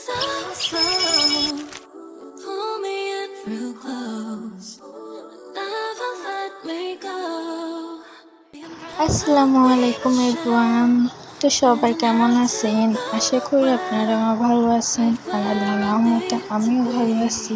so slow. Pull me in real close. Never let me go. আসসালামু আলাইকুম everyone. তো সবাই কেমন আছেন? আশা করি আপনারা ভালো আছেন আর আল্লাহর রহমতে আমিও ভালো আছি।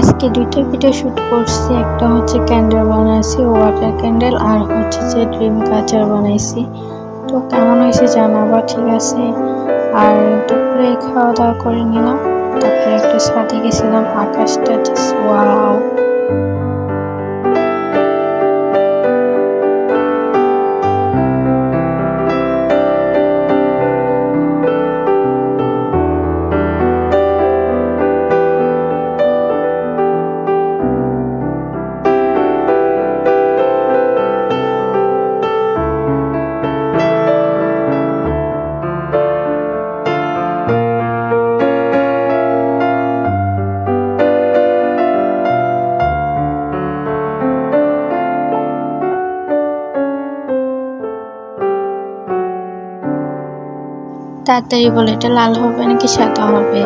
আজকে দুইটা ভিডিও শুট করছি, একটা হচ্ছে ক্যান্ডেল বানাইছি ওয়াটার ক্যান্ডেল, আর হচ্ছে যে ড্রিম কাচার বানাইছি। তো কেমন হয়েছে জানাবা, ঠিক আছে? আর দুপুরে খাওয়া দাওয়া করে নিলাম, তারপরে একটু ছাদে গেছিলাম, আকাশটা জাস্ট ওয়াও। তাড়াতাড়ি বলে, এটা লাল হবে নাকি সাদা হবে?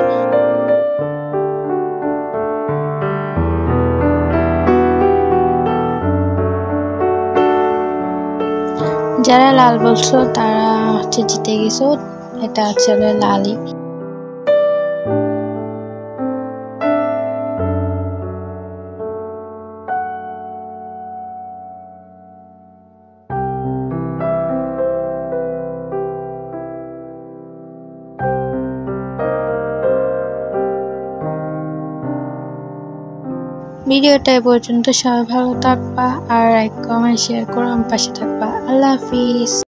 যারা লাল বলছো তারা হচ্ছে জিতে গেছো, এটা আসলে লালই। ভিডিওটা এ পর্যন্ত, সবাই ভালো থাকবা আর লাইক কমেন্ট শেয়ার করে আমার পাশে থাকবা। আল্লাহ হাফিজ।